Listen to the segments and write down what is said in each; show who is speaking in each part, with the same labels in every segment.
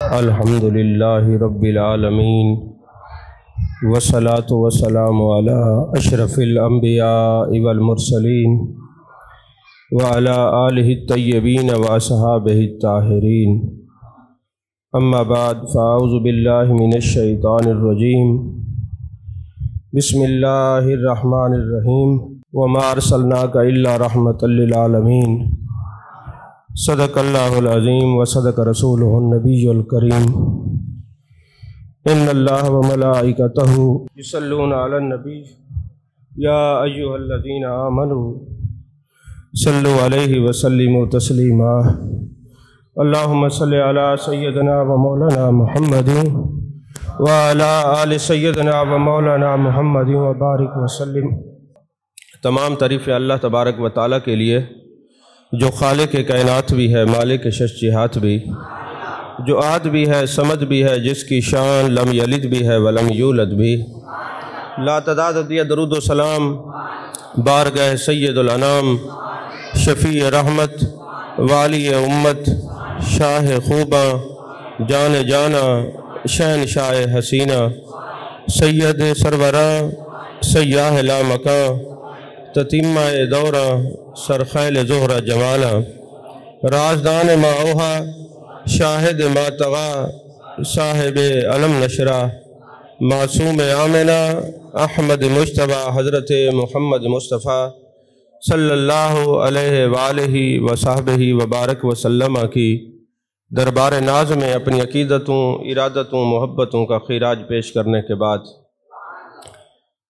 Speaker 1: الحمدللہ رب العالمین والصلاة والسلام علی اشرف الانبیاء والمرسلین وعلی آلہ الطیبین واصحابہ الطاہرین، اما بعد فاعوذ باللہ من الشیطان الرجیم، بسم اللہ الرحمن الرحیم، وما ارسلناک الا رحمۃ للعالمین، صدق اللہ العظیم وصدق رسولہ النبی الکریم، ان اللہ وملائکتہ یصلون علی النبی یا ایھا الذین آمنوا صلوا علیہ وسلموا تسلیما، اللہم صلی علی سیدنا و مولانا محمد وعلی آل سیدنا و مولانا محمد وبارک وسلم۔ تمام تعریف اللہ تبارک و تعالیٰ کے لیے جو خالق کائنات بھی ہے، مالک ششجہات بھی، جو عاد بھی ہے، سمد بھی ہے، جس کی شان لم یلد بھی ہے ولم یولد بھی۔ لا تعداد دیا درود و سلام بارگاہ سید الانام، شفیع رحمت، والی امت، شاہ خوباں، جان جانا، شہنشاہ حسینہ، سید سروراں، سیاہ لامکاں، تتیمہ دورہ، سرخیل زہرہ جمالہ، رازدان ما اوہا، شاہد ما طغا، صاحب علم نشرہ، معصوم آمنہ، احمد مجتبیٰ، حضرت محمد مصطفیٰ صلی اللہ علیہ وآلہ وصحبہ وبارک وسلم کی دربار ناز میں اپنی عقیدتوں، ارادتوں، محبتوں کا خراج پیش کرنے کے بعد،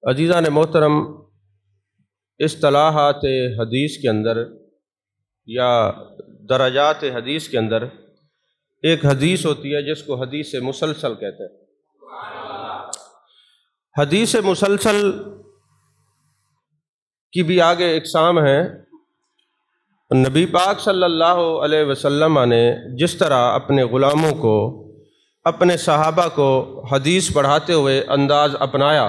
Speaker 1: عزیزان محترم، اصطلاحات حدیث کے اندر یا درجات حدیث کے اندر ایک حدیث ہوتی ہے جس کو حدیث مسلسل کہتے ہیں۔ حدیث مسلسل کی بھی آگے اقسام ہیں۔ نبی پاک صلی اللہ علیہ وسلم نے جس طرح اپنے غلاموں کو، اپنے صحابہ کو حدیث پڑھاتے ہوئے انداز اپنایا،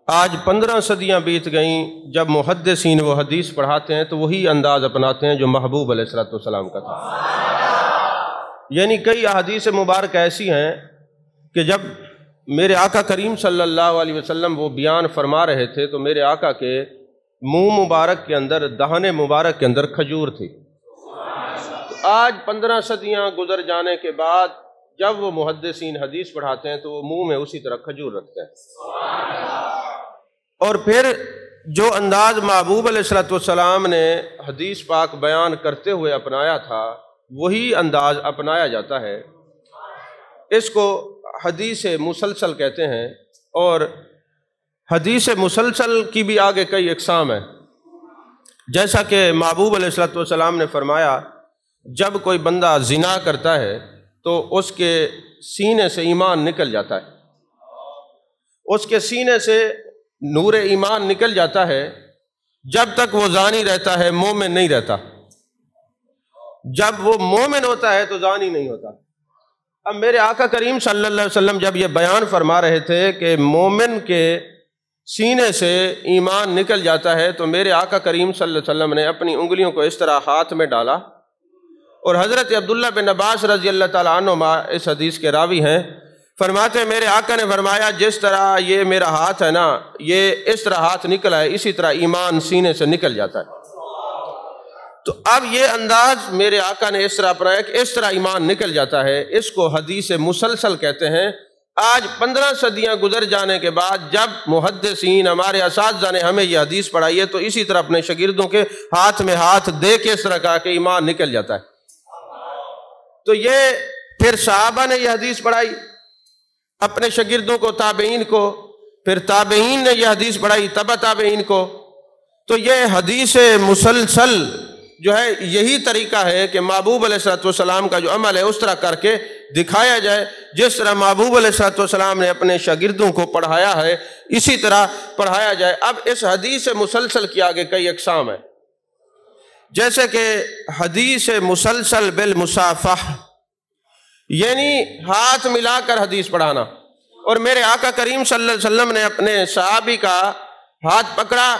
Speaker 1: آج 15 صدیاں بیت گئیں، جب محدثین وہ حدیث پڑھاتے ہیں تو وہی انداز اپناتے ہیں جو محبوب علیہ السلام کا تھا۔ یعنی کئی احادیث مبارک ایسی ہیں کہ جب میرے آقا کریم صلی اللہ علیہ وسلم وہ بیان فرما رہے تھے تو میرے آقا کے منہ مبارک کے اندر، دہن مبارک کے اندر کھجور تھی۔ تو آج 15 صدیاں گزر جانے کے بعد جب وہ محدثین حدیث پڑھاتے ہیں تو وہ منہ میں اسی طرح کھجور رکھتے ہیں۔ اور پھر جو انداز محبوب علیہ السلام نے حدیث پاک بیان کرتے ہوئے اپنایا تھا وہی انداز اپنایا جاتا ہے۔ اس کو حدیث مسلسل کہتے ہیں، اور حدیث مسلسل کی بھی آگے کئی اقسام ہیں۔ جیسا کہ محبوب علیہ السلام نے فرمایا، جب کوئی بندہ زنا کرتا ہے تو اس کے سینے سے ایمان نکل جاتا ہے، اس کے سینے سے نور ایمان نکل جاتا ہے، جب تک وہ زانی رہتا ہے مومن نہیں رہتا، جب وہ مومن ہوتا ہے تو زانی نہیں ہوتا۔ اب میرے آقا کریم صلی اللہ علیہ وسلم جب یہ بیان فرما رہے تھے کہ مومن کے سینے سے ایمان نکل جاتا ہے تو میرے آقا کریم صلی اللہ علیہ وسلم نے اپنی انگلیوں کو اس طرح ہاتھ میں ڈالا، اور حضرت عبداللہ بن عباس رضی اللہ تعالیٰ عنہما اس حدیث کے راوی ہیں، فرماتے ہیں میرے آقا نے فرمایا جس طرح یہ میرا ہاتھ ہے نا، یہ اس طرح ہاتھ نکلا ہے، اسی طرح ایمان سینے سے نکل جاتا ہے۔ تو اب یہ انداز میرے آقا نے اس طرح اپنایا کہ اس طرح ایمان نکل جاتا ہے، اس کو حدیث مسلسل کہتے ہیں۔ آج 15 صدیاں گزر جانے کے بعد جب محدثین، ہمارے اساتذہ نے ہمیں یہ حدیث پڑھائی ہے تو اسی طرح اپنے شاگردوں کے ہاتھ میں ہاتھ دے کے اس طرح کہا کہ ایمان نکل جاتا ہے۔ تو یہ پھر صحابہ نے یہ حدیث پڑھائی اپنے شاگردوں کو، تابعین کو، پھر تابعین نے یہ حدیث پڑھائی تبع تابعین کو۔ تو یہ حدیث مسلسل جو ہے یہی طریقہ ہے کہ محبوب علیہ السلام کا جو عمل ہے اس طرح کر کے دکھایا جائے، جس طرح محبوب علیہ السلام نے اپنے شاگردوں کو پڑھایا ہے اسی طرح پڑھایا جائے۔ اب اس حدیث مسلسل کی آگے کئی اقسام ہیں، جیسے کہ حدیث مسلسل بالمصافحہ، یعنی ہاتھ ملا کر حدیث پڑھانا۔ اور میرے آقا کریم صلی اللہ علیہ وسلم نے اپنے صحابی کا ہاتھ پکڑا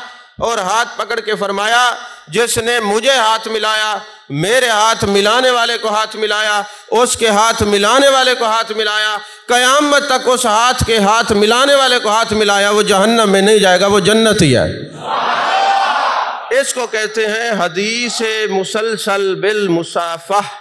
Speaker 1: اور ہاتھ پکڑ کے فرمایا جس نے مجھے ہاتھ ملایا، میرے ہاتھ ملانے والے کو ہاتھ ملایا، اس کے ہاتھ ملانے والے کو ہاتھ ملایا، قیامت تک اس ہاتھ کے ہاتھ ملانے والے کو ہاتھ ملایا، وہ جہنم میں نہیں جائے گا، وہ جنتی ہے۔ اس کو کہتے ہیں حدیث مسلسل بالمصافحہ۔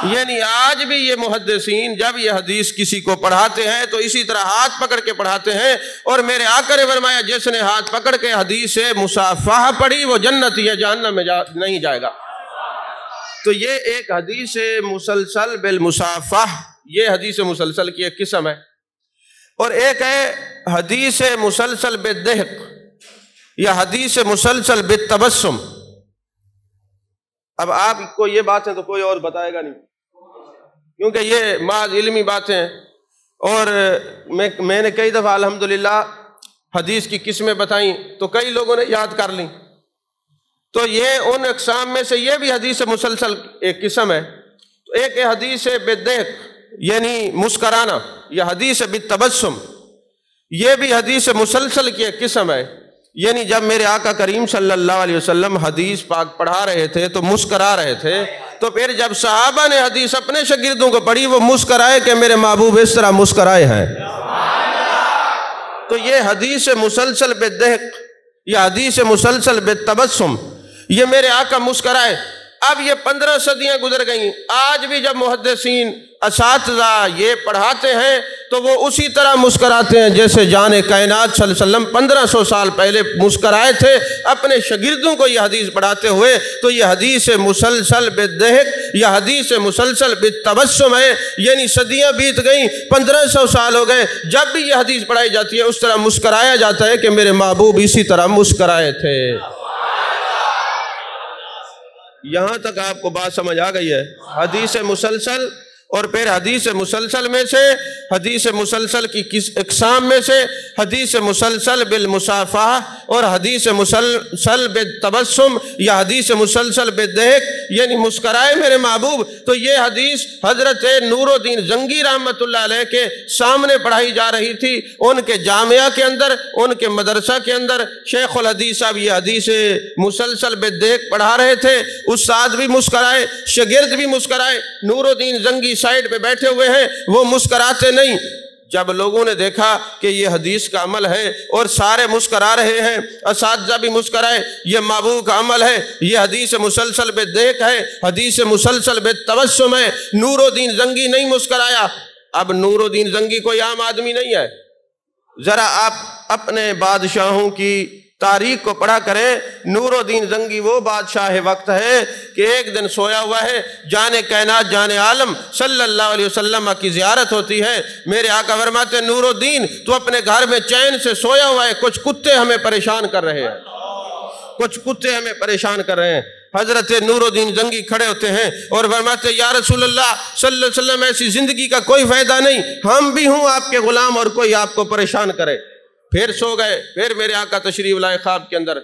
Speaker 1: یعنی آج بھی یہ محدثین جب یہ حدیث کسی کو پڑھاتے ہیں تو اسی طرح ہاتھ پکڑ کے پڑھاتے ہیں، اور میرے آقا نے فرمایا جس نے ہاتھ پکڑ کے حدیث مصافحہ پڑھی وہ جنتی ہے، جہنم میں نہیں جائے گا۔ تو یہ ایک حدیث مسلسل بالمصافحہ، یہ حدیث مسلسل کی ایک قسم ہے، اور ایک ہے حدیث مسلسل بالضحک یا حدیث مسلسل بالتبسم۔ اب آپ کو یہ باتیں تو کوئی اور بتائے گا نہیں، کیونکہ یہ محض علمی باتیں ہیں، اور میں نے کئی دفعہ الحمدللہ حدیث کی قسمیں بتائیں تو کئی لوگوں نے یاد کر لیں۔ تو یہ ان اقسام میں سے یہ بھی حدیث مسلسل ایک قسم ہے۔ تو ایک حدیث بالضحک یعنی مسکرانا یا حدیث بالتبسم، یہ بھی حدیث مسلسل کی ایک قسم ہے۔ یعنی جب میرے آقا کریم صلی اللہ علیہ وسلم حدیث پاک پڑھا رہے تھے تو مسکرا رہے تھے، تو پھر جب صحابہ نے حدیث اپنے شاگردوں کو پڑھی وہ مسکرائے کہ میرے محبوب اس طرح مسکرائے ہیں۔ تو یہ حدیث مسلسل بالضحک یا حدیث مسلسل بالتبسم، یہ میرے آقا مسکرائے۔ اب یہ 15 صدیاں گزر گئیں، آج بھی جب محدثین اساتذہ یہ پڑھاتے ہیں تو وہ اسی طرح مسکراتے ہیں جیسے جان کائنات صلی اللہ علیہ وسلم 1500 سال پہلے مسکرائے تھے اپنے شاگردوں کو یہ حدیث پڑھاتے ہوئے۔ تو یہ حدیث مسلسل بالضحک یا حدیث مسلسل بالتبسم ہے، یعنی صدیاں بیت گئیں، 1500 سال ہو گئے، جب بھی یہ حدیث پڑھائی جاتی ہے اس طرح مسکرایا جاتا ہے کہ میرے محبوب اسی طرح مسکرائے تھے۔ یہاں تک آپ کو بات سمجھ آ گئی ہے؟ حدیث مسلسل، اور پھر حدیث مسلسل میں سے حدیث مسلسل کی اقسام میں سے حدیث مسلسل بالمصافحہ اور حدیث مسلسل بالتبسم یا حدیث مسلسل بالضحک یعنی مسکرائے میرے محبوب۔ تو یہ حدیث حضرت نور الدین زنگی رحمۃ اللہ علیہ کے سامنے پڑھائی جا رہی تھی، ان کے جامعہ کے اندر، ان کے مدرسہ کے اندر شیخ الحدیث صاحب یہ حدیث مسلسل بالضحک پڑھا رہے تھے، استاد بھی مسکرائے، شاگرد بھی مسکرائے، نور الدین زنگی سائیڈ پہ بیٹھے ہوئے ہیں، وہ مسکراتے نہیں۔ جب لوگوں نے دیکھا کہ یہ حدیث کا عمل ہے اور سارے مسکرا رہے ہیں، اساتذہ بھی مسکرائے، یہ محبوب کا عمل ہے، یہ حدیث مسلسل بالضحک ہے، حدیث مسلسل بالتبسم ہے، نور الدین زنگی نہیں مسکرایا۔ اب نور الدین زنگی کوئی عام آدمی نہیں ہے، ذرا آپ اپنے بادشاہوں کی تاریخ کو پڑھا کریں۔ نور الدین زنگی وہ بادشاہ وقت ہے کہ ایک دن سویا ہوا ہے، جان کائنات جان عالم صلی اللہ علیہ وسلم کی زیارت ہوتی ہے، میرے آقا فرماتے نور الدین تو اپنے گھر میں چین سے سویا ہوا ہے، کچھ کتے ہمیں پریشان کر رہے ہیں، کچھ کتے ہمیں پریشان کر رہے ہیں۔ حضرت نور الدین زنگی کھڑے ہوتے ہیں اور فرماتے یا رسول اللہ صلی اللہ علیہ وسلم ایسی زندگی کا کوئی فائدہ نہیں، ہم بھی ہوں آپ کے غلام اور کوئی آپ کو پریشان کرے۔ پھر سو گئے، پھر میرے آقا تشریف لائے خواب کے اندر،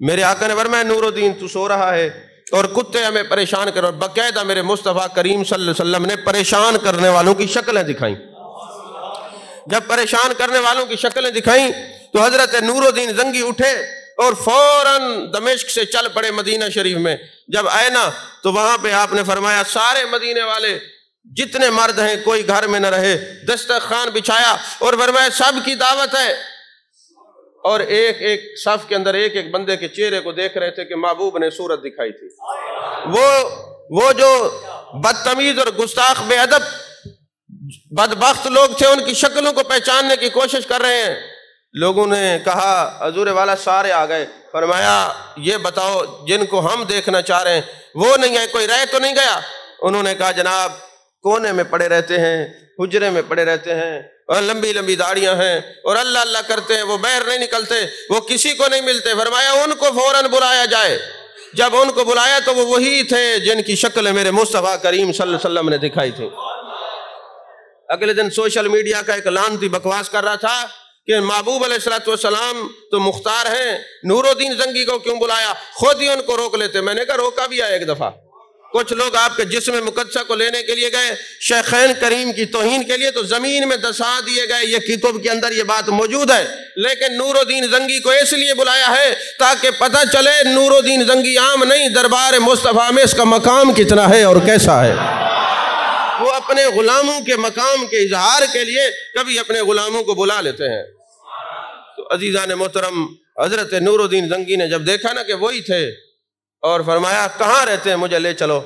Speaker 1: میرے آقا نے فرمایا نور الدین تو سو رہا ہے اور کتے ہمیں پریشان کر، اور باقاعدہ میرے مصطفیٰ کریم صلی اللہ علیہ وسلم نے پریشان کرنے والوں کی شکلیں دکھائیں۔ جب پریشان کرنے والوں کی شکلیں دکھائیں تو حضرت نور الدین زنگی اٹھے اور فوراً دمشق سے چل پڑے مدینہ شریف میں۔ جب آئے نا تو وہاں پہ آپ نے فرمایا سارے مدینے والے جتنے مرد ہیں کوئی گھر میں نہ رہے، دسترخوان بچھایا اور فرمایا سب کی دعوت ہے، اور ایک ایک صف کے اندر ایک ایک بندے کے چہرے کو دیکھ رہے تھے کہ محبوب نے صورت دکھائی تھی۔ وہ جو بدتمیز اور گستاخ بے ادب بدبخت لوگ تھے ان کی شکلوں کو پہچاننے کی کوشش کر رہے ہیں۔ لوگوں نے کہا حضور والا سارے آ گئے، فرمایا یہ بتاؤ جن کو ہم دیکھنا چاہ رہے ہیں وہ نہیں ہے، کوئی رہ تو نہیں گیا؟ انہوں نے کہا جناب کونے میں پڑے رہتے ہیں، حجرے میں پڑے رہتے ہیں، اور لمبی لمبی داڑیاں ہیں اور اللہ اللہ کرتے ہیں، وہ باہر نہیں نکلتے، وہ کسی کو نہیں ملتے۔ فرمایا ان کو فوراً بلایا جائے۔ جب ان کو بلایا تو وہ وہی تھے جن کی شکل میرے مصطفیٰ کریم صلی اللہ علیہ وسلم نے دکھائی تھی۔ اگلے دن سوشل میڈیا کا ایک لعنتی بکواس کر رہا تھا کہ محبوب علیہ السلام تو مختار ہیں، نور الدین زنگی کو کیوں بلایا؟ خود ہی ان کو روک لیتے۔ میں نے کہا روکا بھی ہے ایک دفعہ، کچھ لوگ آپ کے جسم مقدسہ کو لینے کے لیے گئے، شیخین کریم کی توہین کے لیے تو زمین میں دسا دیے گئے۔ یہ کتب کے اندر یہ بات موجود ہے، لیکن نور الدین زنگی کو اس لیے بلایا ہے تاکہ پتہ چلے نور الدین زنگی عام نہیں، دربار مصطفیٰ میں اس کا مقام کتنا ہے اور کیسا ہے۔ وہ اپنے غلاموں کے مقام کے اظہار کے لیے کبھی اپنے غلاموں کو بلا لیتے ہیں۔ تو عزیزان محترم، حضرت نور الدین زنگی نے جب دیکھا نا کہ وہی تھے اور فرمایا کہاں رہتے ہیں، مجھے لے چلو۔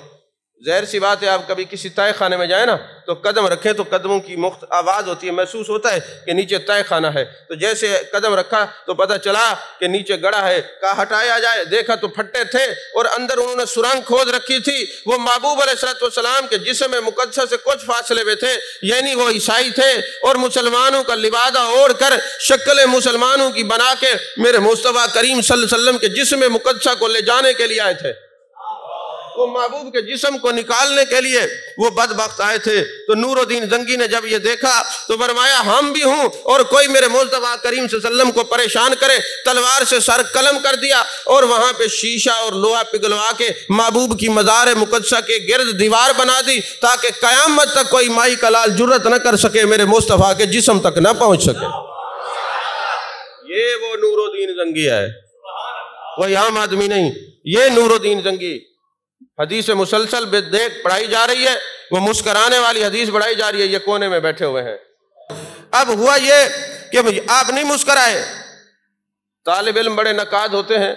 Speaker 1: ظاہر سی بات ہے، آپ کبھی کسی تہہ خانے میں جائیں نا تو قدم رکھیں تو قدموں کی آواز ہوتی ہے، محسوس ہوتا ہے کہ نیچے تہہ خانہ ہے۔ تو جیسے قدم رکھا تو پتہ چلا کہ نیچے گڑھا ہے، کہا ہٹایا جائے، دیکھا تو پھٹے تھے اور اندر انہوں نے سرنگ کھود رکھی تھی۔ وہ محبوب علیہ السلام کے جسم مقدسہ سے کچھ فاصلے میں تھے، یعنی وہ عیسائی تھے اور مسلمانوں کا لبادہ اوڑھ کر شکل مسلمانوں کی بنا کے میرے مصطفیٰ کریم صلی اللہ علیہ وسلم کے جسم مقدسہ کو لے جانے کے لیے آئے تھے۔ وہ محبوب کے جسم کو نکالنے کے لیے وہ بدبخت آئے تھے۔ تو نور الدین زنگی نے جب یہ دیکھا تو فرمایا ہم بھی ہوں اور کوئی میرے مصطفیٰ کریم صلی اللہ علیہ وسلم کو پریشان کرے، تلوار سے سر قلم کر دیا اور وہاں پہ شیشہ اور لوہا پگھلوا کے محبوب کی مزار مقدسہ کے گرد دیوار بنا دی تاکہ قیامت تک کوئی مائی کا لال جرت نہ کر سکے، میرے مصطفیٰ کے جسم تک نہ پہنچ سکے۔ یہ وہ نور الدین زنگی ہے، کوئی عام آدمی نہیں۔ یہ نور الدین زنگی حدیث مسلسل بے دیکھ پڑھائی جا رہی ہے، وہ مسکرانے والی حدیث پڑھائی جا رہی ہے، یہ کونے میں بیٹھے ہوئے ہیں۔ اب ہوا یہ کہ آپ نہیں مسکرائے۔ طالب علم بڑے نقاد ہوتے ہیں،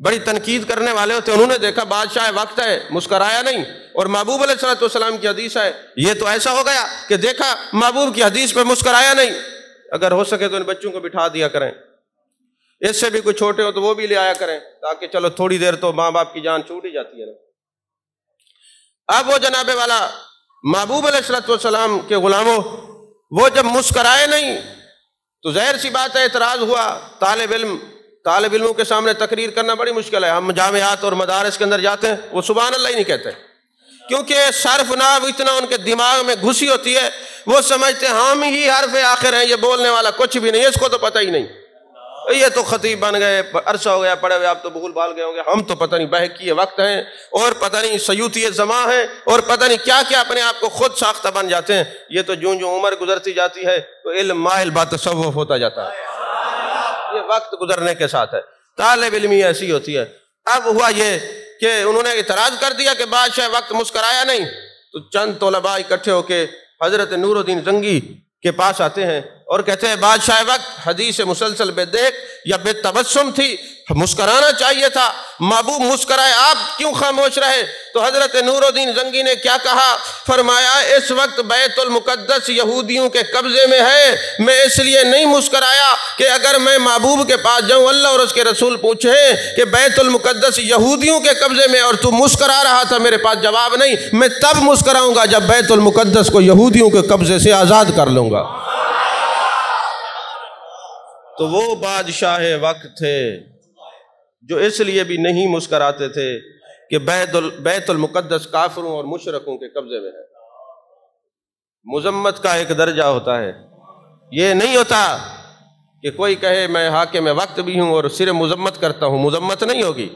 Speaker 1: بڑی تنقید کرنے والے ہوتے ہیں، انہوں نے دیکھا بادشاہ وقت ہے، مسکرایا نہیں، اور محبوب علیہ السلام کی حدیث ہے، یہ تو ایسا ہو گیا کہ دیکھا محبوب کی حدیث پہ مسکرایا نہیں۔ اگر ہو سکے تو ان بچوں کو بٹھا دیا کریں، اس سے بھی کوئی چھوٹے ہو تو وہ بھی لے آیا کریں، تاکہ چلو تھوڑی دیر تو ماں باپ کی جان چھوٹ ہی جاتی ہے نا۔ اب وہ جناب والا محبوب علیہ السلام کے غلاموں، وہ جب مسکرائے نہیں تو ظاہر سی بات ہے اعتراض ہوا۔ طالب علموں کے سامنے تقریر کرنا بڑی مشکل ہے۔ ہم جامعات اور مدارس کے اندر جاتے ہیں، وہ سبحان اللہ ہی نہیں کہتے، کیونکہ صرف نحو اتنا ان کے دماغ میں گھسی ہوتی ہے، وہ سمجھتے ہیں ہم ہی حرف آخر ہیں، یہ بولنے والا کچھ بھی نہیں، اس کو تو پتہ ہی نہیں، یہ تو خطیب بن گئے، عرصہ ہو گیا پڑھے ہوئے، آپ تو بھول بھال گئے ہوں گے، ہم تو پتہ نہیں بہکی وقت ہیں اور پتہ نہیں سیوطی زماں ہیں اور پتہ نہیں کیا کیا اپنے آپ کو خود ساختہ بن جاتے ہیں۔ یہ تو جوں جوں عمر گزرتی جاتی ہے تو علم مائل با تصوف ہوتا جاتا ہے، یہ وقت گزرنے کے ساتھ ہے، طالب علمی ایسی ہوتی ہے۔ اب ہوا یہ کہ انہوں نے اعتراض کر دیا کہ بادشاہ وقت مسکرایا نہیں، تو چند طلباء اکٹھے ہو کے حضرت نور الدین زنگی کے پاس آتے ہیں اور کہتے ہیں بادشاہ وقت حدیث مسلسل بے دیکھ یا بے تبسم تھی، مسکرانا چاہیے تھا، محبوب مسکرائے، آپ کیوں خاموش رہے؟ تو حضرت نور الدین زنگی نے کیا کہا؟ فرمایا اس وقت بیت المقدس یہودیوں کے قبضے میں ہے، میں اس لیے نہیں مسکرایا کہ اگر میں محبوب کے پاس جاؤں، اللہ اور اس کے رسول پوچھیں کہ بیت المقدس یہودیوں کے قبضے میں اور تو مسکرا رہا تھا، میرے پاس جواب نہیں، میں تب مسکراؤں گا جب بیت المقدس کو یہودیوں کے قبضے سے آزاد کر لوں گا۔ تو وہ بادشاہ وقت تھے جو اس لیے بھی نہیں مسکراتے تھے کہ بیت المقدس کافروں اور مشرکوں کے قبضے میں ہے۔ مذمت کا ایک درجہ ہوتا ہے، یہ نہیں ہوتا کہ کوئی کہے میں حاکم وقت بھی ہوں اور صرف مذمت کرتا ہوں، مذمت نہیں ہوگی۔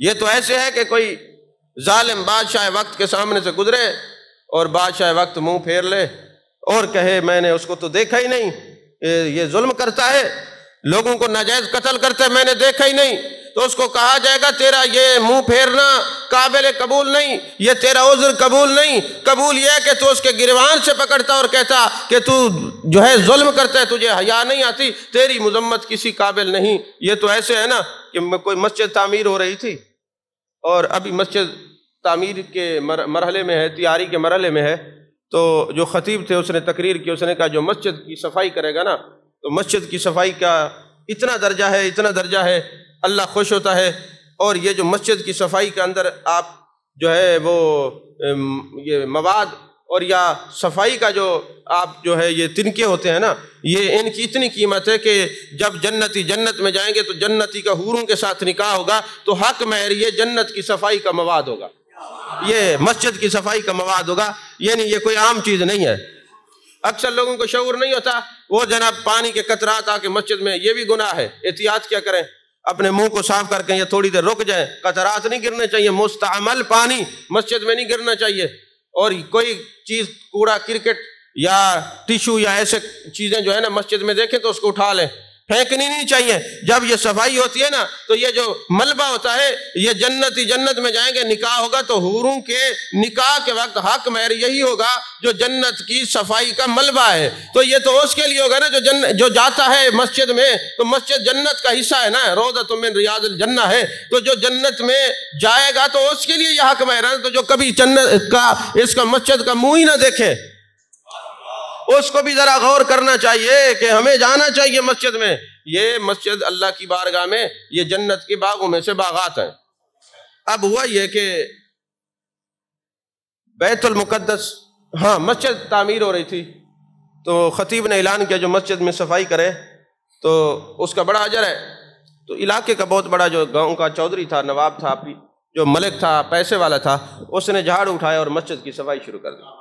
Speaker 1: یہ تو ایسے ہے کہ کوئی ظالم بادشاہ وقت کے سامنے سے گزرے اور بادشاہ وقت منہ پھیر لے اور کہے میں نے اس کو تو دیکھا ہی نہیں، یہ ظلم کرتا ہے، لوگوں کو ناجائز قتل کرتا ہے، میں نے دیکھا ہی نہیں، تو اس کو کہا جائے گا تیرا یہ منہ پھیرنا قابل قبول نہیں، یہ تیرا عذر قبول نہیں، قبول یہ ہے کہ تو اس کے گریبان سے پکڑتا اور کہتا کہ تو جو ہے ظلم کرتا ہے، تجھے حیا نہیں آتی، تیری مذمت کسی قابل نہیں۔ یہ تو ایسے ہے نا کہ کوئی مسجد تعمیر ہو رہی تھی اور ابھی مسجد تعمیر کے مرحلے میں ہے، تیاری کے مرحلے میں ہے، تو جو خطیب تھے اس نے تقریر کی، اس نے کہا جو مسجد کی صفائی کرے گا نا تو مسجد کی صفائی کا اتنا درجہ ہے، اللہ خوش ہوتا ہے، اور یہ جو مسجد کی صفائی کے اندر آپ جو ہے وہ یہ مواد اور یا صفائی کا جو آپ جو ہے یہ تنکے ہوتے ہیں نا، یہ ان کی اتنی قیمت ہے کہ جب جنتی جنت میں جائیں گے تو جنتی کا حوروں کے ساتھ نکاح ہوگا تو حق مہر یہ جنت کی صفائی کا مواد ہوگا، یہ مسجد کی صفائی کا مواد ہوگا، یعنی یہ کوئی عام چیز نہیں ہے۔ اکثر لوگوں کو شعور نہیں ہوتا، وہ جناب پانی کے قطرات آ کے مسجد میں، یہ بھی گناہ ہے، احتیاط کیا کریں۔ اپنے منہ کو صاف کر کے یا تھوڑی دیر رک جائیں. قطرات نہیں گرنے چاہیے، مستعمل پانی مسجد میں نہیں گرنا چاہیے. اور کوئی چیز کوڑا کرکٹ یا ٹیشو یا ایسے چیزیں جو ہے نا مسجد میں دیکھیں تو اس کو اٹھا لیں، پھینکنی نہیں چاہیے. جب یہ صفائی ہوتی ہے نا تو یہ جو ملبہ ہوتا ہے یہ جنت میں جائیں گے. نکاح ہوگا تو حوروں کے نکاح کے وقت حق مہر یہی ہوگا جو جنت کی صفائی کا ملبہ ہے. تو یہ تو اس کے لیے ہوگا نا جو جاتا ہے مسجد میں، تو مسجد جنت کا حصہ ہے نا، روضۃ من ریاض الجنہ ہے. تو جو جنت میں جائے گا تو اس کے لیے یہ حق مہر ہے. تو جو کبھی جنت کا اس کا مسجد کا منہ ہی نہ دیکھے اس کو بھی ذرا غور کرنا چاہیے کہ ہمیں جانا چاہیے مسجد میں. یہ مسجد اللہ کی بارگاہ میں یہ جنت کے باغوں میں سے باغات ہیں. اب ہوا یہ کہ بیت المقدس، ہاں مسجد تعمیر ہو رہی تھی تو خطیب نے اعلان کیا جو مسجد میں صفائی کرے تو اس کا بڑا اجر ہے. تو علاقے کا بہت بڑا جو گاؤں کا چودھری تھا، نواب تھا، جو ملک تھا، پیسے والا تھا، اس نے جھاڑو اٹھایا اور مسجد کی صفائی شروع کر دی.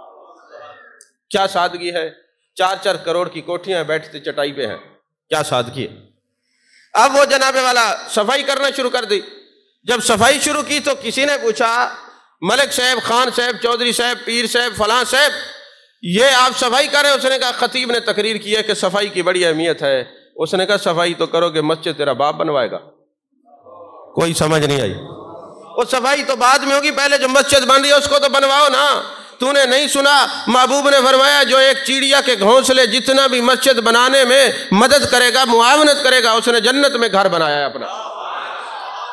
Speaker 1: کیا سادگی ہے، 4 کروڑ کی کوٹھیاں بیٹھتے چٹائی پہ ہیں، کیا سادگی ہے. اب وہ جناب والا صفائی کرنا شروع کر دی. جب صفائی شروع کی تو کسی نے پوچھا ملک صاحب، خان صاحب، چودھری صاحب، پیر صاحب، فلاں صاحب، یہ آپ صفائی کر رہے ہیں؟ اس نے کہا خطیب نے تقریر کی ہے کہ صفائی کی بڑی اہمیت ہے. اس نے کہا صفائی تو کرو کہ مسجد تیرا باپ بنوائے گا. کوئی سمجھ نہیں آئی. وہ صفائی تو بعد میں ہوگی، پہلے جو مسجد بن رہی ہے اس کو تو بنواؤ نا. تو نے نہیں سنا محبوب نے فرمایا جو ایک چڑیا کے گھونسلے جتنا بھی مسجد بنانے میں مدد کرے گا، معاونت کرے گا، اس نے جنت میں گھر بنایا ہے اپنا.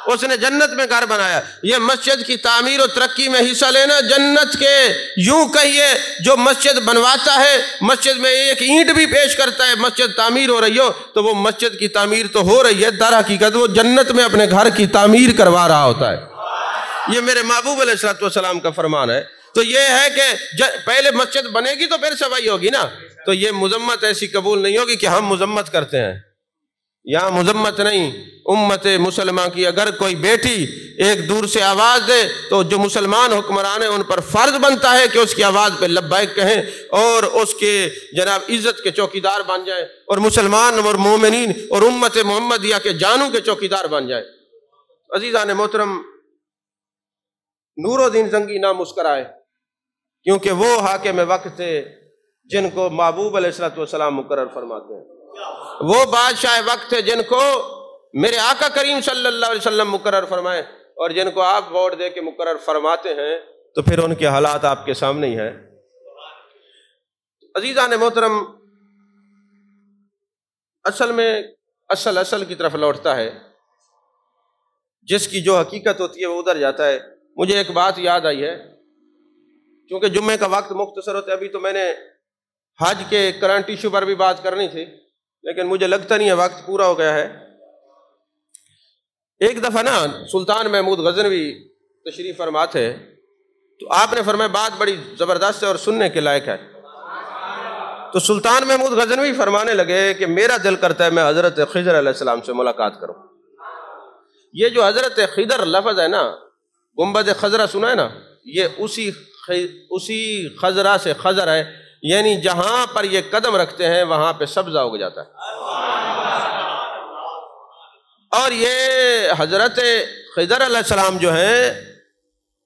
Speaker 1: اس نے جنت میں گھر بنایا. یہ مسجد کی تعمیر و ترقی میں حصہ لینا جنت کے، یوں کہیے جو مسجد بنواتا ہے، مسجد میں ایک اینٹ بھی پیش کرتا ہے، مسجد تعمیر ہو رہی ہو تو وہ مسجد کی تعمیر تو ہو رہی ہے، در حقیقت وہ جنت میں اپنے گھر کی تعمیر کروا رہا ہوتا ہے. یہ میرے محبوب علیہ الصلوۃ والسلام کا فرمان ہے. تو یہ ہے کہ پہلے مسجد بنے گی تو پھر صفائی ہوگی نا. تو یہ مذمت ایسی قبول نہیں ہوگی کہ ہم مذمت کرتے ہیں. یہاں مذمت نہیں، امت مسلمہ کی اگر کوئی بیٹی ایک دور سے آواز دے تو جو مسلمان حکمران ہیں ان پر فرض بنتا ہے کہ اس کی آواز پہ لبیک کہیں اور اس کے جناب عزت کے چوکیدار بن جائیں، اور مسلمان اور مومنین اور امت محمدیہ کے جانوں کے چوکیدار بن جائیں. عزیزان محترم، نور الدین زنگی نہ مسکرائے، کیونکہ وہ حاکم وقت تھے جن کو محبوب علیہ الصلوۃ والسلام مقرر فرماتے ہیں. وہ بادشاہ وقت تھے جن کو میرے آقا کریم صلی اللہ علیہ وسلم مقرر فرمائے، اور جن کو آپ ووٹ دے کے مقرر فرماتے ہیں تو پھر ان کے حالات آپ کے سامنے ہی ہیں. عزیزان محترم، اصل میں اصل کی طرف لوٹتا ہے، جس کی جو حقیقت ہوتی ہے وہ ادھر جاتا ہے. مجھے ایک بات یاد آئی ہے، کیونکہ جمعے کا وقت مختصر ہوتا ہے. ابھی تو میں نے حج کے کرنٹ ایشو پر بھی بات کرنی تھی لیکن مجھے لگتا نہیں ہے وقت پورا ہو گیا ہے. ایک دفعہ نا سلطان محمود غزنوی تشریف فرما تھے تو آپ نے فرمایا بات بڑی زبردست ہے اور سننے کے لائق ہے. تو سلطان محمود غزنوی فرمانے لگے کہ میرا دل کرتا ہے میں حضرت خضر علیہ السلام سے ملاقات کروں. یہ جو حضرت خضر لفظ ہے نا، گنبد خضرا سنا ہے نا، یہ اسی خضرا سے خضر ہے، یعنی جہاں پر یہ قدم رکھتے ہیں وہاں پہ سبزہ اگ جاتا ہے. اور یہ حضرت خضر علیہ السلام جو ہیں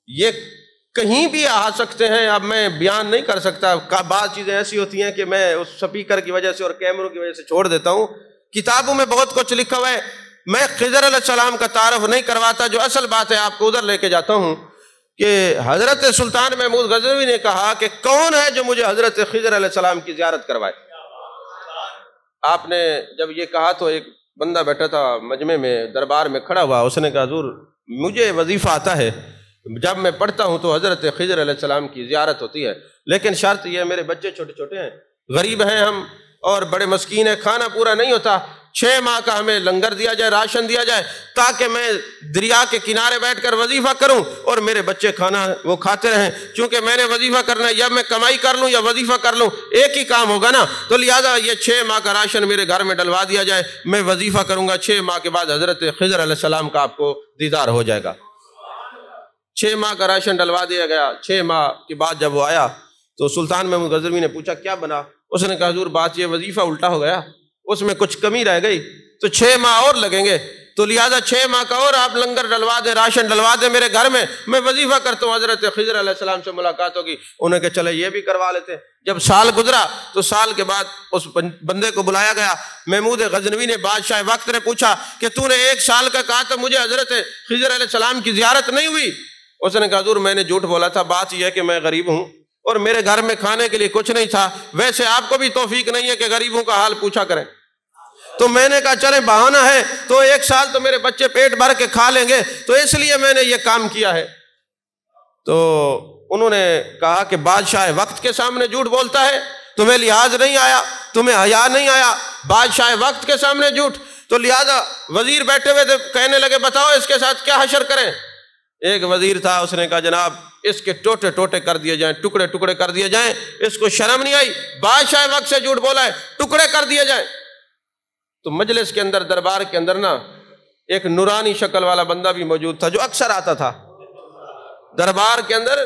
Speaker 1: یہ کہیں بھی آ سکتے ہیں. اب میں بیان نہیں کر سکتا، بعض چیزیں ایسی ہوتی ہیں کہ میں اس سپیکر کی وجہ سے اور کیمروں کی وجہ سے چھوڑ دیتا ہوں. کتابوں میں بہت کچھ لکھا ہوا ہے، میں خضر علیہ السلام کا تعارف نہیں کرواتا. جو اصل بات ہے آپ کو ادھر لے کے جاتا ہوں کہ حضرت سلطان محمود غزنوی نے کہا کہ کون ہے جو مجھے حضرت خضر علیہ السلام کی زیارت کروائے. آپ نے جب یہ کہا تو ایک بندہ بیٹھا تھا مجمع میں، دربار میں کھڑا ہوا، اس نے کہا حضور مجھے وظیفہ آتا ہے، جب میں پڑھتا ہوں تو حضرت خضر علیہ السلام کی زیارت ہوتی ہے، لیکن شرط یہ میرے بچے چھوٹے چھوٹے ہیں، غریب ہیں ہم اور بڑے مسکین ہیں، کھانا پورا نہیں ہوتا، 6 ماہ کا ہمیں لنگر دیا جائے، راشن دیا جائے تاکہ میں دریا کے کنارے بیٹھ کر وظیفہ کروں اور میرے بچے کھانا وہ کھاتے رہیں. چونکہ میں نے وظیفہ کرنا ہے، یا میں کمائی کر لوں یا وظیفہ کر لوں، ایک ہی کام ہوگا نا، تو لہٰذا یہ 6 ماہ کا راشن میرے گھر میں ڈلوا دیا جائے، میں وظیفہ کروں گا، 6 ماہ کے بعد حضرت خضر علیہ السلام کا آپ کو دیدار ہو جائے گا. 6 ماہ کا راشن ڈلوا دیا گیا. 6 ماہ کے بعد جب وہ آیا تو سلطان محمود غزنوی نے پوچھا کیا بنا؟ اس نے کہا حضور بات یہ وظیفہ الٹا ہو گیا، اس میں کچھ کمی رہ گئی تو 6 ماہ اور لگیں گے. تو لہٰذا 6 ماہ کا اور آپ لنگر ڈلوا دیں، راشن ڈلوا دیں میرے گھر میں وظیفہ کرتا ہوں۔ حضرت خضر علیہ السلام سے ملاقات ہوگی، انہیں کہ چلے یہ بھی کروا لیتے۔ جب سال گزرا تو سال کے بعد اس بندے کو بلایا گیا۔ محمود غزنوی نے بادشاہ وقت نے پوچھا کہ تو نے 1 سال کا کہا تھا مجھے حضرت خضر علیہ السلام کی زیارت نہیں ہوئی؟ اس نے کہا حضور میں نے جھوٹ بولا تھا، بات یہ ہے کہ میں غریب ہوں اور میرے گھر میں کھانے کے لیے کچھ نہیں تھا، ویسے آپ کو بھی توفیق نہیں ہے کہ غریبوں کا حال پوچھا کریں۔ تو میں نے کہا چلے بہانہ ہے، تو 1 سال تو میرے بچے پیٹ بھر کے کھا لیں گے، تو اس لیے میں نے یہ کام کیا ہے۔ تو انہوں نے کہا کہ بادشاہ وقت کے سامنے جھوٹ بولتا ہے، تمہیں لحاظ نہیں آیا، تمہیں حیا نہیں آیا، بادشاہ وقت کے سامنے جھوٹ۔ تو لہذا وزیر بیٹھے ہوئے تھے، کہنے لگے بتاؤ اس کے ساتھ کیا حشر کریں۔ ایک وزیر تھا، اس نے کہا جناب اس کے ٹوٹے ٹوٹے کر دیے جائیں، ٹکڑے ٹکڑے کر دیے جائیں، اس کو شرم نہیں آئی، بادشاہ وقت سے جھوٹ بولا ہے، ٹکڑے کر دیے جائیں۔ تو مجلس کے اندر، دربار کے اندر نا ایک نورانی شکل والا بندہ بھی موجود تھا جو اکثر آتا تھا دربار کے اندر،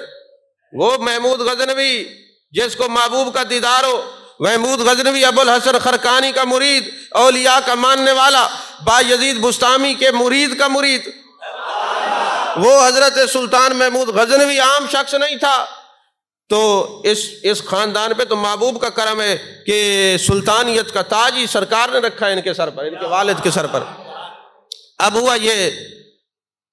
Speaker 1: وہ محمود غزنوی جس کو محبوب کا دیدار ہو، محمود غزنوی ابو الحسن خرقانی کا مرید، اولیاء کا ماننے والا، بایزید بستامی کے مرید کا مرید، وہ حضرت سلطان محمود غزنوی عام شخص نہیں تھا۔ تو اس خاندان پہ تو محبوب کا کرم ہے کہ سلطانیت کا تاج ہی سرکار نے رکھا ہے ان کے سر پر، ان کے والد کے سر پر۔ اب ہوا یہ،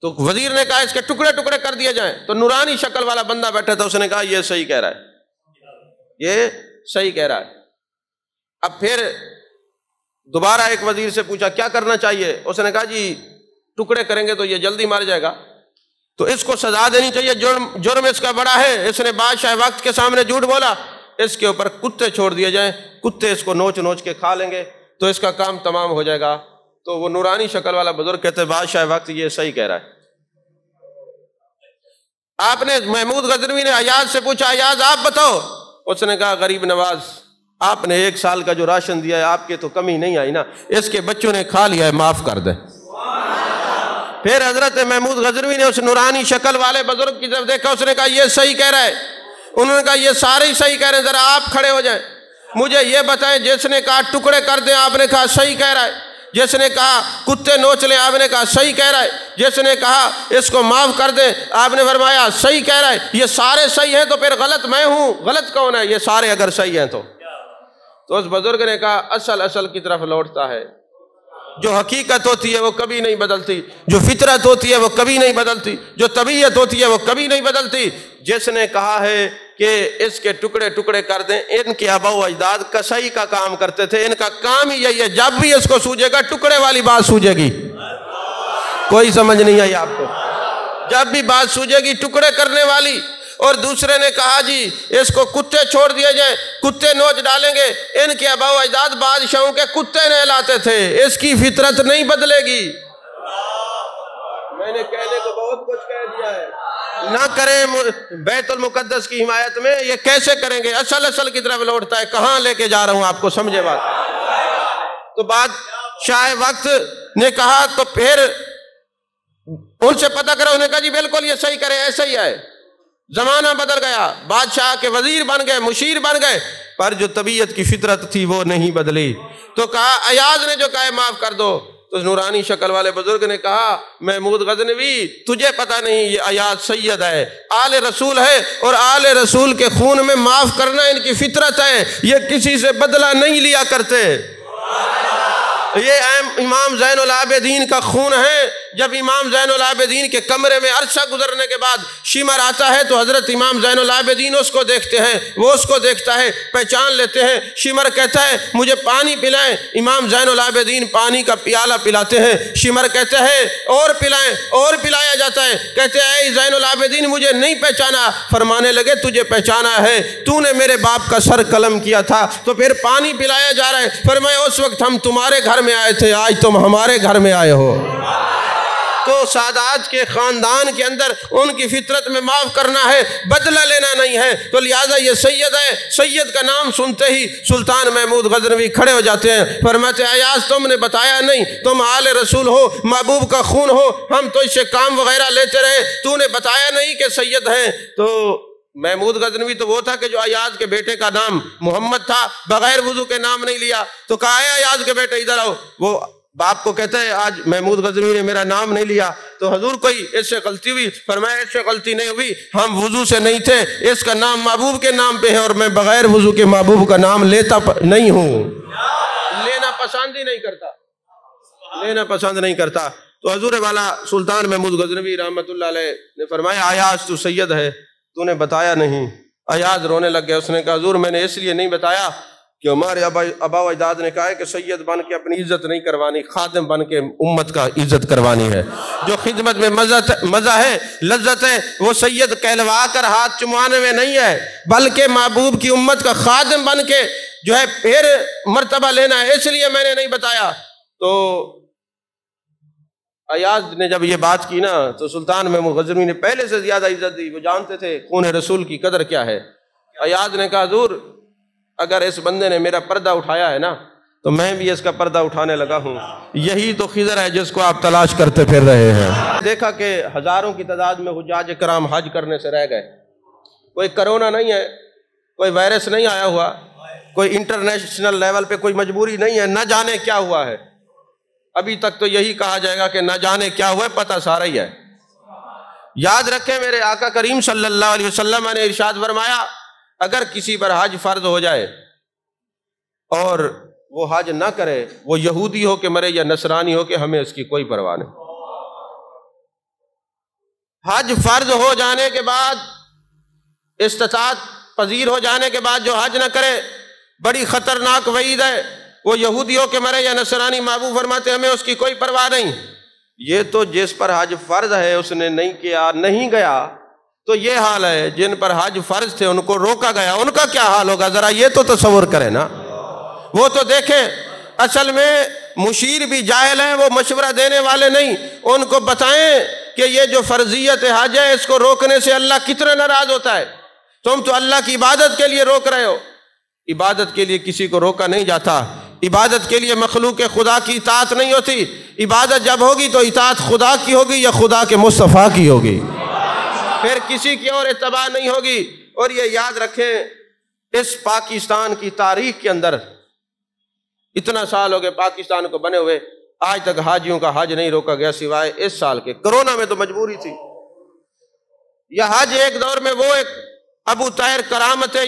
Speaker 1: تو وزیر نے کہا اس کے ٹکڑے ٹکڑے کر دیے جائیں۔ تو نورانی شکل والا بندہ بیٹھا تھا، اس نے کہا یہ صحیح کہہ رہا ہے، یہ صحیح کہہ رہا ہے۔ اب پھر دوبارہ ایک وزیر سے پوچھا کیا کرنا چاہیے؟ اس نے کہا جی ٹکڑے کریں گے تو یہ جلدی مر جائے گا، تو اس کو سزا دینی چاہیے، جرم اس کا بڑا ہے، اس نے بادشاہ وقت کے سامنے جھوٹ بولا، اس کے اوپر کتے چھوڑ دیے جائیں، کتے اس کو نوچ نوچ کے کھا لیں گے تو اس کا کام تمام ہو جائے گا۔ تو وہ نورانی شکل والا بزرگ کہتے بادشاہ وقت یہ صحیح کہہ رہا ہے۔ آپ نے محمود غزنوی نے ایاز سے پوچھا ایاز آپ بتاؤ، اس نے کہا غریب نواز آپ نے 1 سال کا جو راشن دیا ہے آپ کے تو کمی نہیں آئی نا، اس کے بچوں نے کھا لیا ہے، معاف کر دیں۔ پھر حضرت محمود غزنوی نے اس نورانی شکل والے بزرگ کی طرف دیکھا، اس نے کہا یہ صحیح کہہ رہا ہے۔ انہوں نے کہا یہ سارے ہی صحیح کہہ رہے ہیں، ذرا آپ کھڑے ہو جائیں، مجھے یہ بتائیں جس نے کہا ٹکڑے کر دیں آپ نے کہا صحیح کہہ رہا ہے، جس نے کہا کتے نوچ لیں آپ نے کہا صحیح کہہ رہا ہے، جس نے کہا اس کو معاف کر دیں آپ نے فرمایا صحیح کہہ رہا ہے۔ یہ سارے صحیح ہیں تو پھر غلط میں ہوں، غلط کون ہے؟ یہ سارے اگر صحیح ہیں تو اس بزرگ نے کہا اصل کی طرف لوٹتا ہے، جو حقیقت ہوتی ہے وہ کبھی نہیں بدلتی، جو فطرت ہوتی ہے وہ کبھی نہیں بدلتی، جو طبیعت ہوتی ہے وہ کبھی نہیں بدلتی۔ جس نے کہا ہے کہ اس کے ٹکڑے ٹکڑے کر دیں، ان کے آباء و اجداد کسائی کا کام کرتے تھے، ان کا کام ہی یہی ہے، جب بھی اس کو سوجے گا ٹکڑے والی بات سوجے گی۔ کوئی سمجھ نہیں آئی آپ کو؟ جب بھی بات سوجے گی ٹکڑے کرنے والی۔ اور دوسرے نے کہا جی اس کو کتے چھوڑ دیے جائیں، کتے نوچ ڈالیں گے، ان کے آباء و اجداد بادشاہوں کے کتے نہلاتے تھے، اس کی فطرت نہیں بدلے گی۔ میں نے کہنے کو بہت کچھ کہہ دیا ہے، نہ کریں بیت المقدس کی حمایت میں، یہ کیسے کریں گے؟ اصل کی طرف لوٹتا ہے۔ کہاں لے کے جا رہا ہوں آپ کو سمجھے بات؟ تو بادشاہ وقت نے کہا تو پھر ان سے پتہ کرو، انہوں نے کہا جی بالکل یہ صحیح کرے، ایسا ہی ہے۔ زمانہ بدل گیا، بادشاہ کے وزیر بن گئے، مشیر بن گئے، پر جو طبیعت کی فطرت تھی وہ نہیں بدلی۔ تو کہا ایاز نے جو کہا ہے معاف کر دو، تو نورانی شکل والے بزرگ نے کہا محمود غزنوی تجھے پتہ نہیں یہ ایاز سید ہے، آل رسول ہے، اور آل رسول کے خون میں معاف کرنا ان کی فطرت ہے، یہ کسی سے بدلہ نہیں لیا کرتے۔ یہ امام زین العابدین کا خون ہے۔ جب امام زین العابدین کے کمرے میں عرصہ گزرنے کے بعد شمر آتا ہے تو حضرت امام زین العابدین اس کو دیکھتے ہیں، وہ اس کو دیکھتا ہے، پہچان لیتے ہیں۔ شمر کہتا ہے مجھے پانی پلائیں، امام زین العابدین پانی کا پیالہ پلاتے ہیں۔ شمر کہتا ہے اور پلائیں، اور پلایا جاتا ہے۔ کہتے ہیں اے زین العابدین مجھے نہیں پہچانا؟ فرمانے لگے تجھے پہچانا ہے، تو نے میرے باپ کا سر قلم کیا تھا، تو پھر پانی پلایا جا رہا ہے۔ فرمایا اس وقت ہم تمہارے گھر میں آئے تھے، آج تم ہمارے گھر میں آئے ہو۔ تو سادات کے خاندان کے اندر ان کی فطرت میں معاف کرنا ہے، بدلہ لینا نہیں ہے۔ تو لہٰذا یہ سید ہے، سید کا نام سنتے ہی سلطان محمود غزنوی کھڑے ہو جاتے ہیں، فرماتے ہیں ایاز تم نے بتایا نہیں، تم آل رسول ہو، محبوب کا خون ہو، ہم تو اس سے کام وغیرہ لیتے رہے، تو نے بتایا نہیں کہ سید ہیں۔ تو محمود غزنوی تو وہ تھا کہ جو ایاز کے بیٹے کا نام محمد تھا، بغیر وضو کے نام نہیں لیا۔ تو کہا ہے ایاز کے بیٹے ادھر آؤ، وہ باپ کو کہتا ہے آج محمود غزنوی نے میرا نام نہیں لیا، تو حضور کوئی اس سے غلطی ہوئی؟ فرمایا اس سے غلطی نہیں ہوئی، ہم وضو سے نہیں تھے، اس کا نام محبوب کے نام پہ ہے، اور میں بغیر وضو کے محبوب کا نام لیتا نہیں ہوں، لینا پسند ہی نہیں کرتا، لینا پسند نہیں کرتا۔ تو حضور والا سلطان محمود غزنوی رحمۃ اللہ علیہ نے فرمایا ایاز تو سید ہے، تو نے بتایا نہیں۔ ایاز رونے لگ گیا، اس نے کہا حضور میں نے اس لیے نہیں بتایا کہ ہمارے آبا و اجداد نے کہا ہے کہ سید بن کے اپنی عزت نہیں کروانی، خادم بن کے امت کا عزت کروانی ہے۔ جو خدمت میں مزہ ہے، لذت ہے، وہ سید کہلوا کر ہاتھ چموانے میں نہیں ہے، بلکہ محبوب کی امت کا خادم بن کے جو ہے پھر مرتبہ لینا ہے، اس لیے میں نے نہیں بتایا۔ تو ایاز نے جب یہ بات کی نا تو سلطان محمود غزنوی نے پہلے سے زیادہ عزت دی، وہ جانتے تھے خون رسول کی قدر کیا ہے۔ ایاز نے کہا حضور اگر اس بندے نے میرا پردہ اٹھایا ہے نا تو میں بھی اس کا پردہ اٹھانے لگا ہوں، یہی تو خضر ہے جس کو آپ تلاش کرتے پھر رہے ہیں۔ دیکھا کہ ہزاروں کی تعداد میں حجاج کرام حج کرنے سے رہ گئے، کوئی کرونا نہیں ہے، کوئی وائرس نہیں آیا ہوا، کوئی انٹرنیشنل لیول پہ کوئی مجبوری نہیں ہے، نہ جانے کیا ہوا ہے۔ ابھی تک تو یہی کہا جائے گا کہ نہ جانے کیا ہوا ہے، پتہ سارا ہی ہے۔ یاد رکھیں میرے آقا کریم صلی اللہ علیہ وسلم نے ارشاد فرمایا اگر کسی پر حج فرض ہو جائے اور وہ حج نہ کرے، وہ یہودی ہو کہ مرے یا نصرانی ہو کہ ہمیں اس کی کوئی پرواہ نہیں۔ حج فرض ہو جانے کے بعد، استطاعت پذیر ہو جانے کے بعد جو حج نہ کرے بڑی خطرناک وعید ہے، وہ یہودی ہو کہ مرے یا نصرانی، محبوب فرماتے ہمیں اس کی کوئی پرواہ نہیں۔ یہ تو جس پر حج فرض ہے اس نے نہیں کیا، نہیں گیا، تو یہ حال ہے جن پر حج فرض تھے ان کو روکا گیا، ان کا کیا حال ہوگا؟ ذرا یہ تو تصور کریں نا۔ وہ تو دیکھیں اصل میں مشیر بھی جاہل ہیں، وہ مشورہ دینے والے نہیں، ان کو بتائیں کہ یہ جو فرضیت حج ہے اس کو روکنے سے اللہ کتنا ناراض ہوتا ہے۔ تم تو اللہ کی عبادت کے لیے روک رہے ہو، عبادت کے لیے کسی کو روکا نہیں جاتا، عبادت کے لیے مخلوق خدا کی اطاعت نہیں ہوتی، عبادت جب ہوگی تو اطاعت خدا کی ہوگی یا خدا کے مصطفیٰ کی ہوگی، پھر کسی کی اور اتباع نہیں ہوگی۔ اور یہ یاد رکھیں اس پاکستان کی تاریخ کے اندر اتنا سال ہو گئے پاکستان کو بنے ہوئے، آج تک حاجیوں کا حج نہیں روکا گیا سوائے اس سال کے۔ کرونا میں تو مجبوری تھی، یہ حج ایک دور میں وہ ایک ابو طاہر کرامت ہے،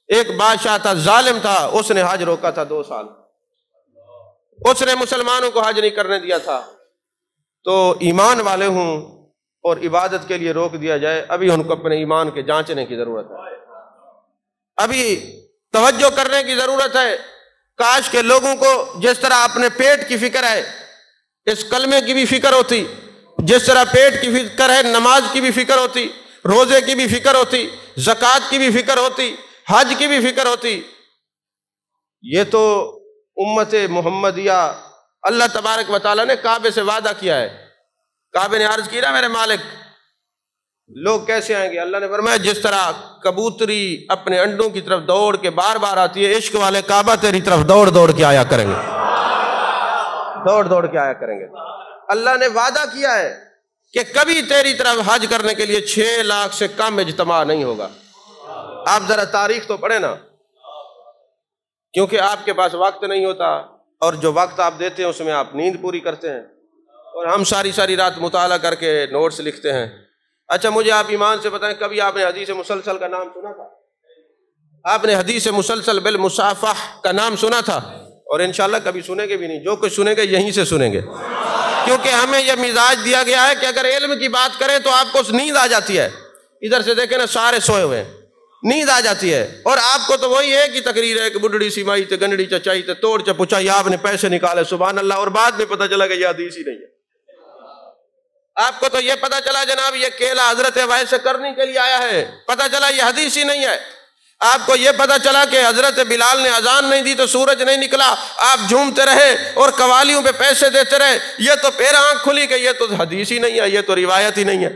Speaker 1: ایک بادشاہ تھا، ظالم تھا، اس نے حج روکا تھا 2 سال، اس نے مسلمانوں کو حج نہیں کرنے دیا تھا۔ تو ایمان والے ہوں اور عبادت کے لیے روک دیا جائے، ابھی ان کو اپنے ایمان کے جانچنے کی ضرورت ہے، ابھی توجہ کرنے کی ضرورت ہے۔ کاش کہ لوگوں کو جس طرح اپنے پیٹ کی فکر ہے اس کلمے کی بھی فکر ہوتی، جس طرح پیٹ کی فکر ہے نماز کی بھی فکر ہوتی، روزے کی بھی فکر ہوتی، زکوٰۃ کی بھی فکر ہوتی، حج کی بھی فکر ہوتی۔ یہ تو امت محمدیہ، اللہ تبارک و تعالیٰ نے کعبے سے وعدہ کیا ہے، کعبے نے عرض کی نا میرے مالک لوگ کیسے آئیں گے؟ اللہ نے فرمایا جس طرح کبوتری اپنے انڈوں کی طرف دوڑ کے بار بار آتی ہے، عشق والے کعبہ تیری طرف دوڑ دوڑ کے آیا کریں گے، دوڑ دوڑ کے آیا کریں گے۔ اللہ نے وعدہ کیا ہے کہ کبھی تیری طرف حج کرنے کے لیے 6 لاکھ سے کم اجتماع نہیں ہوگا۔ آپ ذرا تاریخ تو پڑھیں نا، کیونکہ آپ کے پاس وقت نہیں ہوتا، اور جو وقت آپ دیتے ہیں اس میں آپ نیند پوری کرتے ہیں، اور ہم ساری رات مطالعہ کر کے نوٹس لکھتے ہیں۔ اچھا مجھے آپ ایمان سے بتائیں کبھی آپ نے حدیث مسلسل کا نام سنا تھا؟ آپ نے حدیث مسلسل بالمصافح کا نام سنا تھا؟ اور انشاءاللہ کبھی سنیں گے بھی نہیں، جو کچھ سنیں گے یہیں سے سنیں گے، کیونکہ ہمیں یہ مزاج دیا گیا ہے کہ اگر علم کی بات کریں تو آپ کو نیند آ جاتی ہے۔ ادھر سے دیکھیں نا سارے سوئے ہوئے ہیں، نیند آ جاتی ہے، اور آپ کو تو وہی ہے کہ تقریر ہے کہ بڈڑی سی مائی تے گنڈڑی چچائی تے توڑ چپچائی، آپ نے پیسے نکالے سبحان اللہ، اور بعد میں پتہ چلا کہ یہ حدیث ہی نہیں ہے۔ آپ کو تو یہ پتہ چلا جناب یہ کیلا حضرت وائس کرنے کے لیے آیا ہے، پتہ چلا یہ حدیث ہی نہیں ہے۔ آپ کو یہ پتہ چلا کہ حضرت بلال نے اذان نہیں دی تو سورج نہیں نکلا، آپ جھومتے رہے اور قوالیوں پہ پیسے دیتے رہے، یہ تو پھر آنکھ کھلی کہ یہ تو حدیث ہی نہیں ہے، یہ تو روایت ہی نہیں ہے۔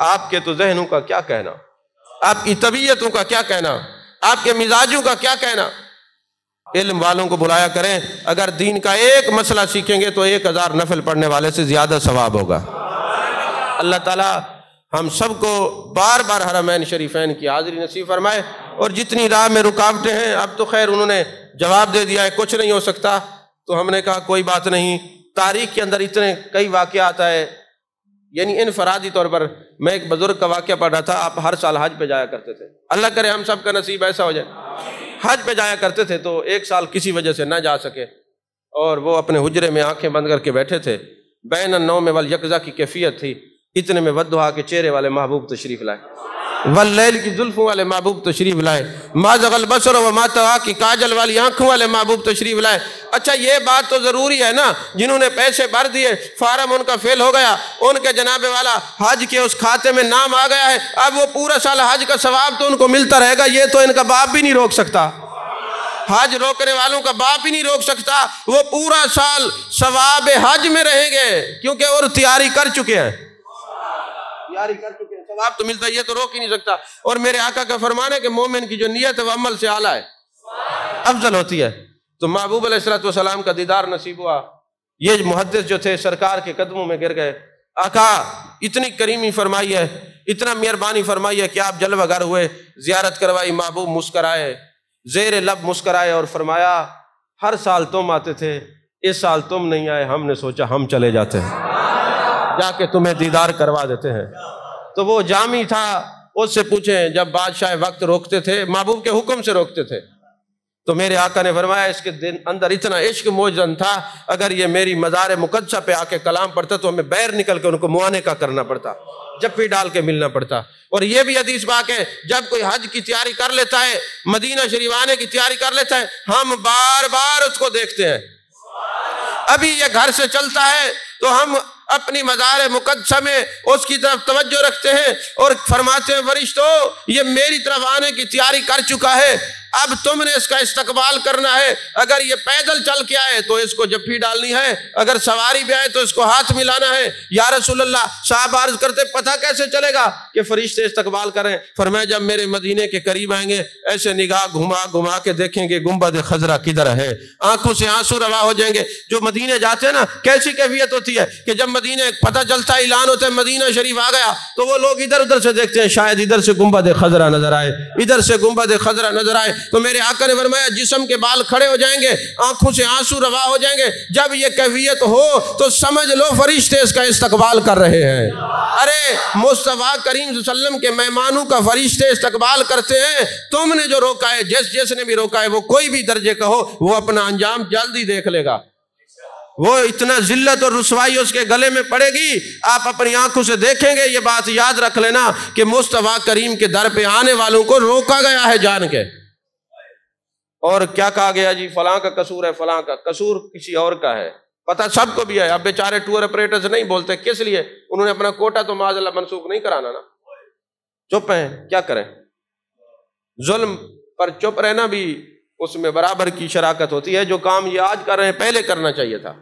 Speaker 1: آپ کے تو ذہنوں کا کیا کہنا، آپ کی طبیعتوں کا کیا کہنا، آپ کے مزاجوں کا کیا کہنا۔ علم والوں کو بلایا کریں، اگر دین کا ایک مسئلہ سیکھیں گے تو 1000 نفل پڑھنے والے سے زیادہ ثواب ہوگا۔ اللہ تعالیٰ ہم سب کو بار بار حرمین شریفین کی حاضری نصیب فرمائے، اور جتنی راہ میں رکاوٹیں ہیں اب تو خیر انہوں نے جواب دے دیا ہے، کچھ نہیں ہو سکتا، تو ہم نے کہا کوئی بات نہیں، تاریخ کے اندر اتنے کئی واقعات آئے، یعنی انفرادی طور پر میں ایک بزرگ کا واقعہ پڑھ رہا تھا، آپ ہر سال حج پہ جایا کرتے تھے، اللہ کرے ہم سب کا نصیب ایسا ہو جائے، حج پہ جایا کرتے تھے، تو ایک سال کسی وجہ سے نہ جا سکے، اور وہ اپنے حجرے میں آنکھیں بند کر کے بیٹھے تھے، بین النوم والیقظہ کی کیفیت تھی، اتنے میں والضحیٰ کے چہرے والے محبوب تشریف لائے، واللیل کی زلفوں والے محبوب تشریف لائے، ما زغ البصر وما طغیٰ کی کاجل والی آنکھوں والے محبوب تشریف لائے۔ اچھا یہ بات تو ضروری ہے نا، جنہوں نے پیسے بھر دیے، فارم ان کا فیل ہو گیا، ان کے جناب والا حج کے اس کھاتے میں نام آ گیا ہے، اب وہ پورا سال حج کا ثواب تو ان کو ملتا رہے گا، یہ تو ان کا باپ بھی نہیں روک سکتا، حج روکنے والوں کا باپ ہی نہیں روک سکتا، وہ پورا سال ثواب حج میں رہیں گے، کیونکہ اور تیاری کر چکے ہیں، ثواب تو ملتا ہے، یہ تو روک ہی نہیں سکتا۔ اور میرے آقا کا فرمان ہے کہ مومن کی جو نیت ہے وہ عمل سے اعلیٰ ہے، افضل ہوتی ہے۔ تو محبوب علیہ السلام کا دیدار نصیب ہوا، یہ محدث جو تھے سرکار کے قدموں میں گر گئے، آقا اتنی کریمی فرمائی ہے، اتنا مہربانی فرمائی ہے کہ آپ جلوہ گر ہوئے، زیارت کروائی، محبوب مسکرائے، زیر لب مسکرائے اور فرمایا ہر سال تم آتے تھے، اس سال تم نہیں آئے، ہم نے سوچا ہم چلے جاتے ہیں، جا کے تمہیں دیدار کروا دیتے ہیں۔ تو وہ جامی تھا، اس سے پوچھیں جب بادشاہ وقت روکتے تھے، محبوب کے حکم سے روکتے تھے، تو میرے آقا نے فرمایا اس کے اندر اتنا عشق موجود تھا، اگر یہ میری مزار مقدسہ پہ آ کے کلام پڑھتا تو ہمیں باہر نکل کے ان کو معانقہ کرنا پڑتا، جپی ڈال کے ملنا پڑتا۔ اور یہ بھی حدیث پاک ہے، جب کوئی حج کی تیاری کر لیتا ہے، مدینہ شریف آنے کی تیاری کر لیتا ہے، ہم بار بار اس کو دیکھتے ہیں، ابھی یہ گھر سے چلتا ہے تو ہم اپنی مزار مقدسہ میں اس کی طرف توجہ رکھتے ہیں اور فرماتے ہیں فرشتوں یہ میری طرف آنے کی تیاری کر چکا ہے، اب تم نے اس کا استقبال کرنا ہے، اگر یہ پیدل چل کے آئے تو اس کو جپھی ڈالنی ہے، اگر سواری بھی آئے تو اس کو ہاتھ ملانا ہے۔ یا رسول اللہ، صاحب عرض کرتے پتہ کیسے چلے گا کہ فرشتے استقبال کریں؟ فرمایا جب میرے مدینے کے قریب آئیں گے، ایسے نگاہ گھما گھما کے دیکھیں گے گنبد خضرا کدھر ہے، آنکھوں سے آنسو روا ہو جائیں گے۔ جو مدینے جاتے ہیں نا، کیسی کیفیت ہوتی ہے کہ جب مدینے پتہ چلتا ہے، اعلان ہوتا ہے مدینہ شریف آ گیا، تو وہ لوگ ادھر ادھر سے دیکھتے ہیں، شاید ادھر سے گنبد خضرا نظر آئے، ادھر سے گنبد خضرا نظر آئے۔ تو میرے آقا نے فرمایا جسم کے بال کھڑے ہو جائیں گے، آنکھوں سے آنسو روا ہو جائیں گے، جب یہ کیفیت ہو تو سمجھ لو فرشتے اس کا استقبال کر رہے ہیں۔ ارے مصطفیٰ کریم صلی اللہ علیہ وسلم کے مہمانوں کا فرشتے استقبال کرتے ہیں، تم نے جو روکا ہے، جس نے بھی روکا ہے، وہ کوئی بھی درجے کا ہو، وہ اپنا انجام جلدی دیکھ لے گا، وہ اتنا ذلت اور رسوائی اس کے گلے میں پڑے گی، آپ اپنی آنکھوں سے دیکھیں گے۔ یہ بات یاد رکھ لینا کہ مصطفیٰ کریم کے در پہ آنے والوں کو روکا گیا ہے جان کے۔ اور کیا کہا گیا جی فلاں کا قصور ہے، فلاں کا قصور کسی اور کا ہے، پتہ سب کو بھی ہے۔ اب بیچارے ٹور آپریٹرز نہیں بولتے، کس لیے؟ انہوں نے اپنا کوٹا تو معاذ اللہ منسوخ نہیں کرانا نا، چپ ہیں، کیا کریں؟ ظلم پر چپ رہنا بھی اس میں برابر کی شراکت ہوتی ہے، جو کام یہ آج کر رہے ہیں پہلے کرنا چاہیے تھا۔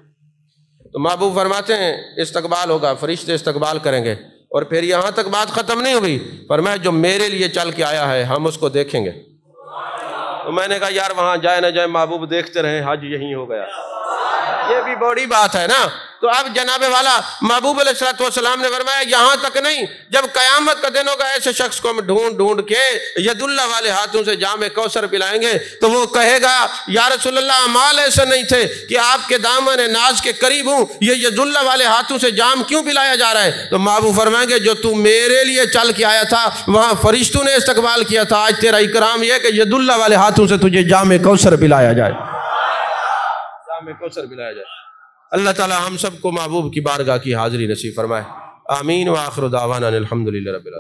Speaker 1: تو محبوب فرماتے ہیں استقبال ہوگا، فرشتے استقبال کریں گے، اور پھر یہاں تک بات ختم نہیں ہوئی، فرمایا جو میرے لیے چل کے آیا ہے ہم اس کو دیکھیں گے۔ تو میں نے کہا یار وہاں جائے نہ جائے محبوب دیکھتے رہیں، حج یہیں ہو گیا، یہ بھی بڑی بات ہے نا۔ تو اب جناب والا محبوب علیہ السلام نے فرمایا یہاں تک نہیں، جب قیامت کا دن ہوگا ایسے شخص کو ہم ڈھونڈ ڈھونڈ کے ید اللہ والے ہاتھوں سے جام کوثر پلائیں گے، تو وہ کہے گا یا رسول اللہ اعمال ایسے نہیں تھے کہ آپ کے دامن ناز کے قریب ہوں، یہ ید اللہ والے ہاتھوں سے جام کیوں پلایا جا رہا ہے؟ تو محبوب فرمائیں گے جو تو میرے لیے چل کے آیا تھا وہاں فرشتوں نے استقبال کیا تھا، آج تیرا اکرام یہ ہے کہ ید اللہ والے ہاتھوں سے تجھے جام کوثر پلایا جائے، جام کوثر پلایا جائے۔ اللہ تعالی ہم سب کو محبوب کی بارگاہ کی حاضری نصیب فرمائے، آمین۔ وآخر دعوانا الحمدللہ رب العالمین۔